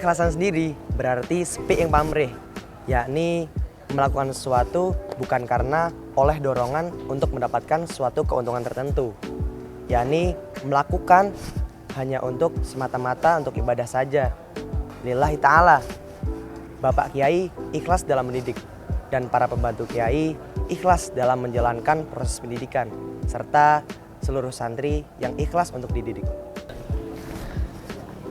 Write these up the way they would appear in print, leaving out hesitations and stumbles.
Keikhlasan sendiri berarti sepi ing pamrih, yakni melakukan sesuatu bukan karena oleh dorongan untuk mendapatkan suatu keuntungan tertentu, yakni melakukan hanya untuk semata-mata untuk ibadah saja, lillahi ta'ala. Bapak Kiai ikhlas dalam mendidik, dan para pembantu Kiai ikhlas dalam menjalankan proses pendidikan, serta seluruh santri yang ikhlas untuk dididik.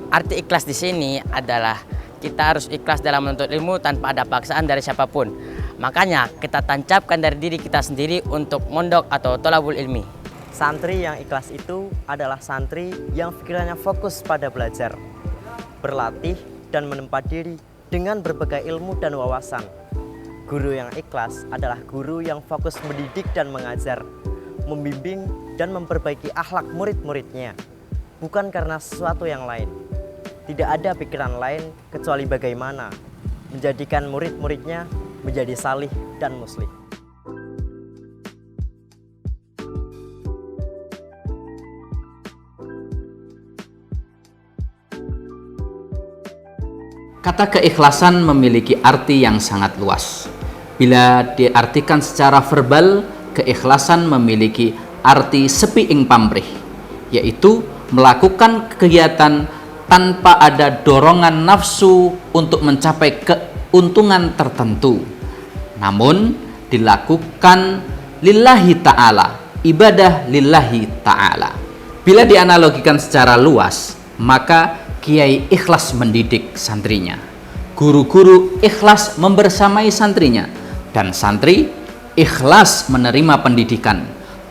Arti ikhlas di sini adalah kita harus ikhlas dalam menuntut ilmu tanpa ada paksaan dari siapapun. Makanya kita tancapkan dari diri kita sendiri untuk mondok atau thalabul ilmi. Santri yang ikhlas itu adalah santri yang pikirannya fokus pada belajar, berlatih dan menempa diri dengan berbagai ilmu dan wawasan. Guru yang ikhlas adalah guru yang fokus mendidik dan mengajar, membimbing dan memperbaiki akhlak murid-muridnya, bukan karena sesuatu yang lain. Tidak ada pikiran lain kecuali bagaimana menjadikan murid-muridnya menjadi salih dan muslih. Kata keikhlasan memiliki arti yang sangat luas. Bila diartikan secara verbal, keikhlasan memiliki arti sepi ing pamrih, yaitu melakukan kegiatan tanpa ada dorongan nafsu untuk mencapai keuntungan tertentu, namun dilakukan lillahi ta'ala, ibadah lillahi ta'ala. Bila dianalogikan secara luas, maka kiai ikhlas mendidik santrinya, guru-guru ikhlas membersamai santrinya, dan santri ikhlas menerima pendidikan.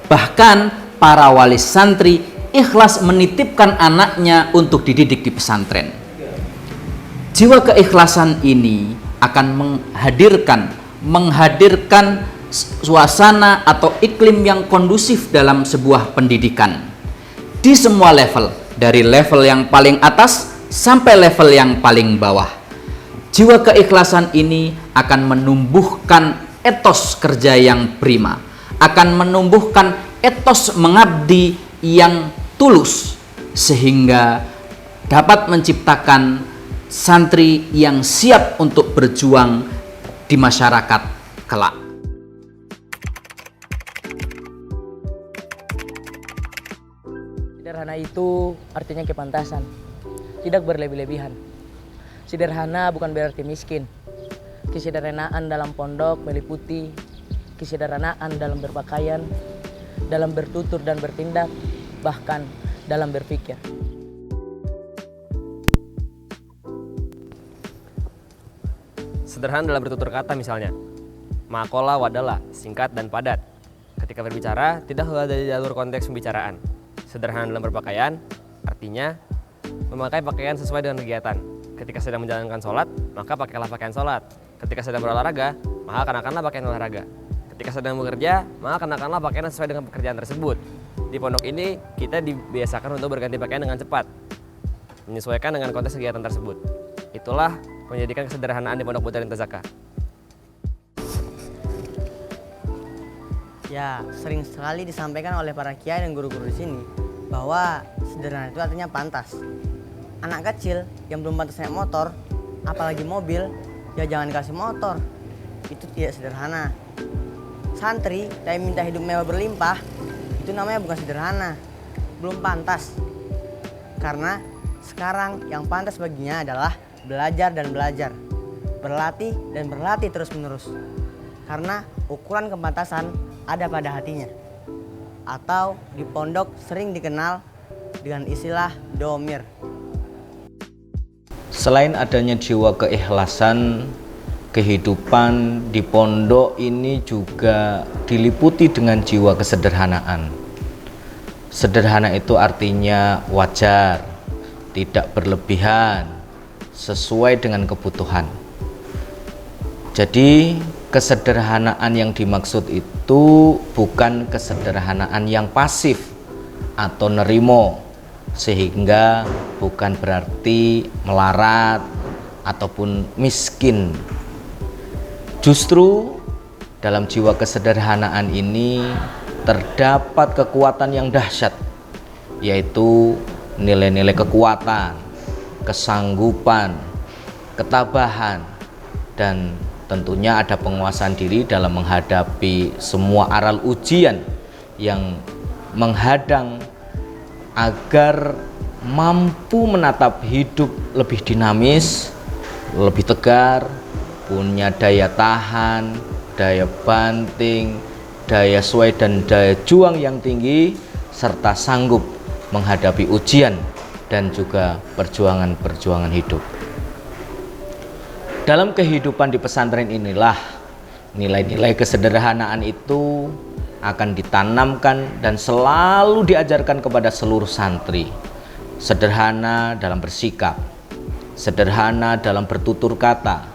Bahkan para wali santri ikhlas menitipkan anaknya untuk dididik di pesantren. Jiwa keikhlasan ini akan menghadirkan suasana atau iklim yang kondusif dalam sebuah pendidikan di semua level, dari level yang paling atas sampai level yang paling bawah. Jiwa keikhlasan ini akan menumbuhkan etos kerja yang prima, akan menumbuhkan etos mengabdi yang tulus, sehingga dapat menciptakan santri yang siap untuk berjuang di masyarakat kelak. Sederhana itu artinya kepantasan, tidak berlebih-lebihan. Sederhana bukan berarti miskin. Kesederhanaan dalam pondok meliputi kesederhanaan dalam berpakaian, dalam bertutur dan bertindak, bahkan dalam berpikir. Sederhana dalam bertutur kata misalnya, maqala wadala, singkat dan padat. Ketika berbicara, tidak hanya dari jalur konteks pembicaraan. Sederhana dalam berpakaian, artinya memakai pakaian sesuai dengan kegiatan. Ketika sedang menjalankan sholat, maka pakailah pakaian sholat. Ketika sedang berolahraga, maka kenakanlah pakaian olahraga. Ketika sedang bekerja, maka kenakanlah pakaian sesuai dengan pekerjaan tersebut. Di pondok ini, kita dibiasakan untuk berganti pakaian dengan cepat, menyesuaikan dengan konteks kegiatan tersebut. Itulah menjadikan kesederhanaan di Pondok Budaya Intazaka. Ya, sering sekali disampaikan oleh para kiai dan guru-guru di sini bahwa sederhana itu artinya pantas. Anak kecil yang belum pantas naik motor, apalagi mobil, ya jangan dikasih motor. Itu tidak sederhana. Santri yang minta hidup mewah berlimpah, itu namanya bukan sederhana, belum pantas. Karena sekarang yang pantas baginya adalah belajar dan belajar, berlatih dan berlatih terus-menerus. Karena ukuran kepantasan ada pada hatinya. Atau di pondok sering dikenal dengan istilah domir. Selain adanya jiwa keikhlasan, kehidupan di pondok ini juga diliputi dengan jiwa kesederhanaan. Sederhana itu artinya wajar, tidak berlebihan, sesuai dengan kebutuhan. Jadi kesederhanaan yang dimaksud itu bukan kesederhanaan yang pasif atau nerimo, sehingga bukan berarti melarat ataupun miskin. Justru dalam jiwa kesederhanaan ini terdapat kekuatan yang dahsyat, yaitu nilai-nilai kekuatan, kesanggupan, ketabahan, dan tentunya ada penguasaan diri dalam menghadapi semua aral ujian yang menghadang agar mampu menatap hidup lebih dinamis, lebih tegar, punya daya tahan, daya banting, daya sway dan daya juang yang tinggi, serta sanggup menghadapi ujian dan juga perjuangan-perjuangan hidup. Dalam kehidupan di pesantren inilah nilai-nilai kesederhanaan itu akan ditanamkan dan selalu diajarkan kepada seluruh santri. Sederhana dalam bersikap, sederhana dalam bertutur kata,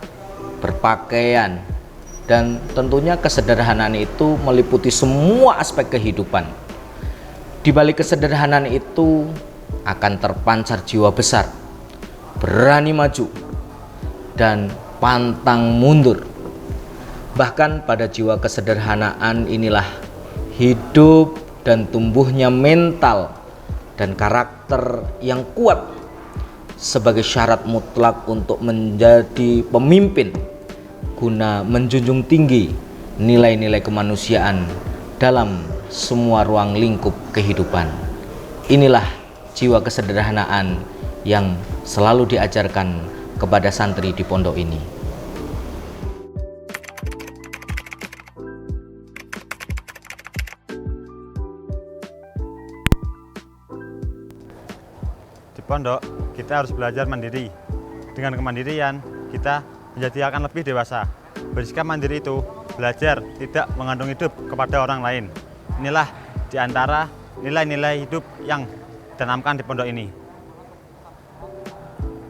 berpakaian, dan tentunya kesederhanaan itu meliputi semua aspek kehidupan. Di balik kesederhanaan itu akan terpancar jiwa besar, berani maju, dan pantang mundur. Bahkan pada jiwa kesederhanaan inilah hidup dan tumbuhnya mental dan karakter yang kuat sebagai syarat mutlak untuk menjadi pemimpin guna menjunjung tinggi nilai-nilai kemanusiaan dalam semua ruang lingkup kehidupan. Inilah jiwa kesederhanaan yang selalu diajarkan kepada santri di pondok ini. Di pondok, kita harus belajar mandiri. Dengan kemandirian, kita menjadi akan lebih dewasa. Bersikap mandiri itu belajar tidak mengandung hidup kepada orang lain. Inilah di antara nilai-nilai hidup yang ditanamkan di pondok ini.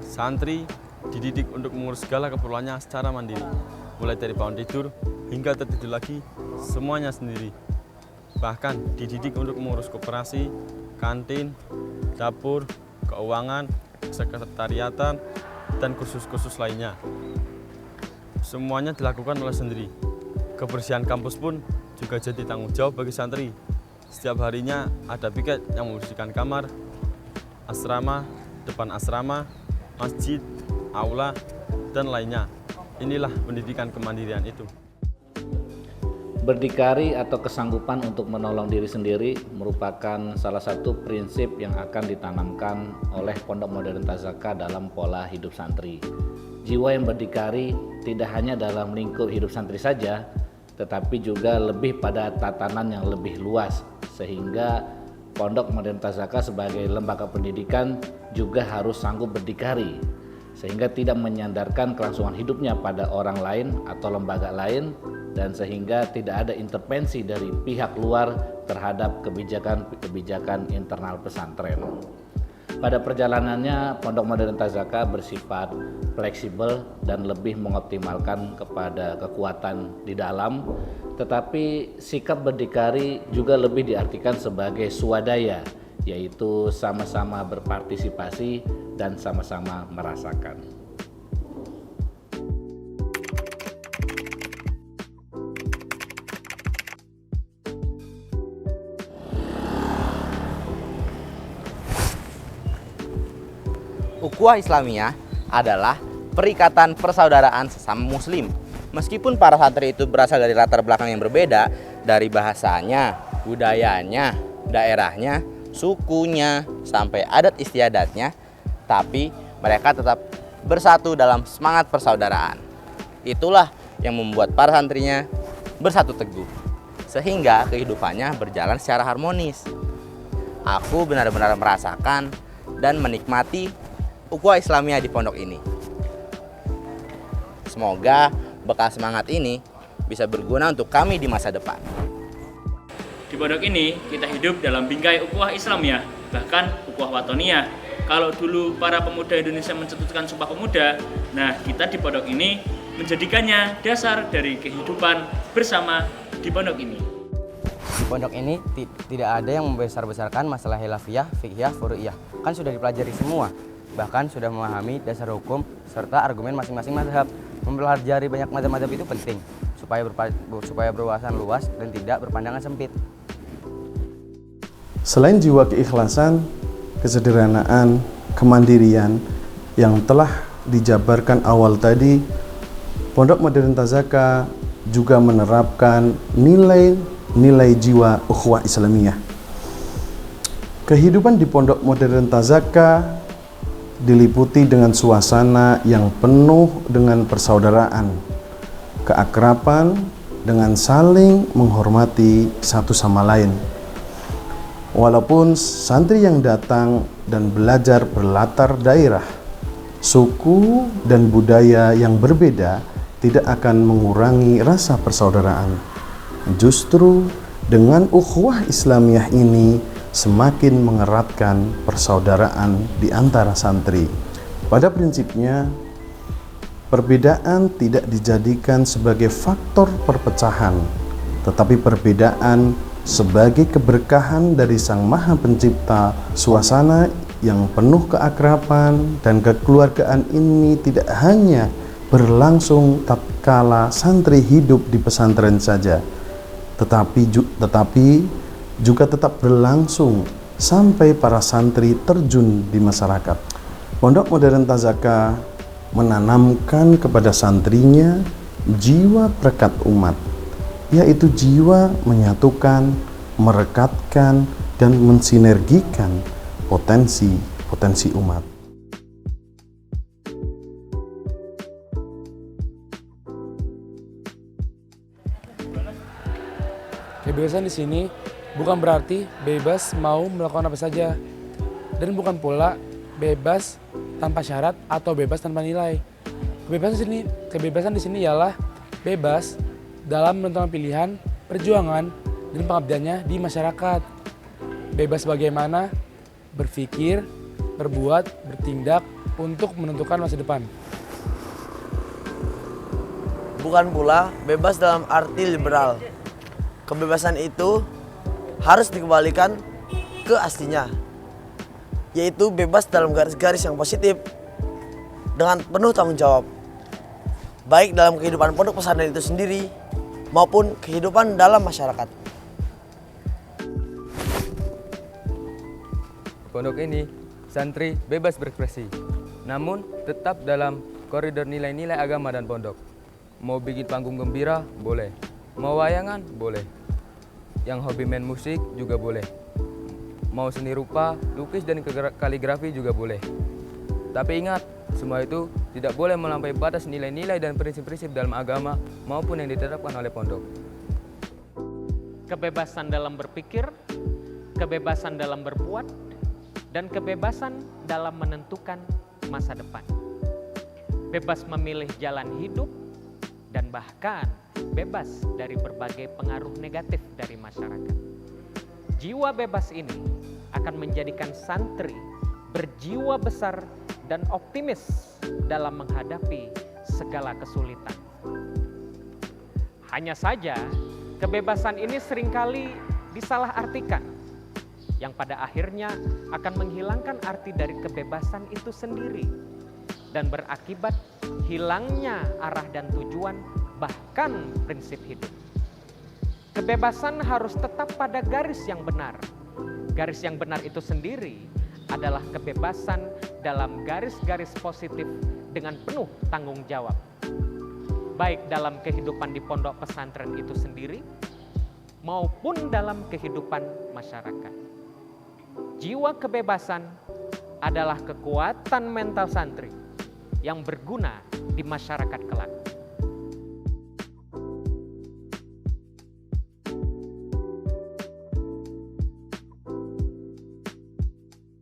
Santri dididik untuk mengurus segala keperluannya secara mandiri, mulai dari bangun tidur hingga tertidur lagi, semuanya sendiri. Bahkan dididik untuk mengurus koperasi, kantin, dapur, keuangan, sekretariatan, dan kursus-kursus lainnya. Semuanya dilakukan oleh sendiri. Kebersihan kampus pun juga jadi tanggung jawab bagi santri. Setiap harinya ada piket yang membersihkan kamar, asrama, depan asrama, masjid, aula, dan lainnya. Inilah pendidikan kemandirian itu. Berdikari atau kesanggupan untuk menolong diri sendiri merupakan salah satu prinsip yang akan ditanamkan oleh Pondok Modern Tazaka dalam pola hidup santri. Jiwa yang berdikari tidak hanya dalam lingkup hidup santri saja, tetapi juga lebih pada tatanan yang lebih luas, sehingga Pondok Modern Tazaka sebagai lembaga pendidikan juga harus sanggup berdikari, sehingga tidak menyandarkan kelangsungan hidupnya pada orang lain atau lembaga lain, dan sehingga tidak ada intervensi dari pihak luar terhadap kebijakan-kebijakan internal pesantren. Pada perjalanannya, Pondok Modern Tazaka bersifat fleksibel dan lebih mengoptimalkan kepada kekuatan di dalam, tetapi sikap berdikari juga lebih diartikan sebagai swadaya, yaitu sama-sama berpartisipasi dan sama-sama merasakan. Ukhuwah Islamiyah adalah perikatan persaudaraan sesama muslim. Meskipun para santri itu berasal dari latar belakang yang berbeda, dari bahasanya, budayanya, daerahnya, sukunya, sampai adat istiadatnya, tapi mereka tetap bersatu dalam semangat persaudaraan. Itulah yang membuat para santrinya bersatu teguh, sehingga kehidupannya berjalan secara harmonis. Aku benar-benar merasakan dan menikmati Ukhuwah Islamiyah di pondok ini. Semoga bekal semangat ini bisa berguna untuk kami di masa depan. Di pondok ini kita hidup dalam bingkai Ukhuwah Islamiyah, bahkan Ukhuwah Watoniyah. Kalau dulu para pemuda Indonesia mencetuskan Sumpah Pemuda, nah kita di pondok ini menjadikannya dasar dari kehidupan bersama di pondok ini. Di pondok ini tidak ada yang membesar-besarkan masalah khilafiyah, fiqhiyah, furu'iyah. Kan sudah dipelajari semua. Bahkan sudah memahami dasar hukum serta argumen masing-masing mazhab. Mempelajari banyak mazhab-mazhab itu penting supaya berwawasan luas dan tidak berpandangan sempit. Selain jiwa keikhlasan, kesederhanaan, kemandirian yang telah dijabarkan awal tadi, Pondok Modern Tazaka juga menerapkan nilai jiwa ukhuwah Islamiyah. Kehidupan di Pondok Modern Tazaka diliputi dengan suasana yang penuh dengan persaudaraan, keakraban, dengan saling menghormati satu sama lain. Walaupun santri yang datang dan belajar berlatar daerah, suku, dan budaya yang berbeda tidak akan mengurangi rasa persaudaraan. Justru dengan ukhuwah Islamiyah ini semakin mengeratkan persaudaraan di antara santri. Pada prinsipnya, perbedaan tidak dijadikan sebagai faktor perpecahan, tetapi perbedaan sebagai keberkahan dari Sang Maha Pencipta. Suasana yang penuh keakraban dan kekeluargaan ini tidak hanya berlangsung tatkala santri hidup di pesantren saja, tetapi juga tetap berlangsung sampai para santri terjun di masyarakat. Pondok Modern Tazaka menanamkan kepada santrinya jiwa perekat umat, yaitu jiwa menyatukan, merekatkan, dan mensinergikan potensi umat. Kebebasan di sini bukan berarti bebas mau melakukan apa saja, dan bukan pula bebas tanpa syarat atau bebas tanpa nilai. Kebebasan di sini ialah bebas dalam menentukan pilihan, perjuangan, dan pengabdiannya di masyarakat. Bebas bagaimana berpikir, berbuat, bertindak untuk menentukan masa depan. Bukan pula bebas dalam arti liberal. Kebebasan itu harus dikembalikan ke aslinya, yaitu bebas dalam garis-garis yang positif dengan penuh tanggung jawab, baik dalam kehidupan pondok pesantren itu sendiri maupun kehidupan dalam masyarakat. Pondok ini santri bebas berekspresi, namun tetap dalam koridor nilai-nilai agama dan pondok. Mau bikin panggung gembira boleh, mau wayangan boleh. Yang hobi main musik juga boleh. Mau seni rupa, lukis, dan kaligrafi juga boleh. Tapi ingat, semua itu tidak boleh melampaui batas nilai-nilai dan prinsip-prinsip dalam agama maupun yang ditetapkan oleh pondok. Kebebasan dalam berpikir, kebebasan dalam berbuat, dan kebebasan dalam menentukan masa depan. Bebas memilih jalan hidup, dan bahkan bebas dari berbagai pengaruh negatif dari masyarakat. Jiwa bebas ini akan menjadikan santri berjiwa besar dan optimis dalam menghadapi segala kesulitan. Hanya saja, kebebasan ini seringkali disalahartikan, yang pada akhirnya akan menghilangkan arti dari kebebasan itu sendiri dan berakibat hilangnya arah dan tujuan, bahkan prinsip hidup. Kebebasan harus tetap pada garis yang benar. Garis yang benar itu sendiri adalah kebebasan dalam garis-garis positif dengan penuh tanggung jawab, baik dalam kehidupan di pondok pesantren itu sendiri maupun dalam kehidupan masyarakat. Jiwa kebebasan adalah kekuatan mental santri yang berguna di masyarakat kelak.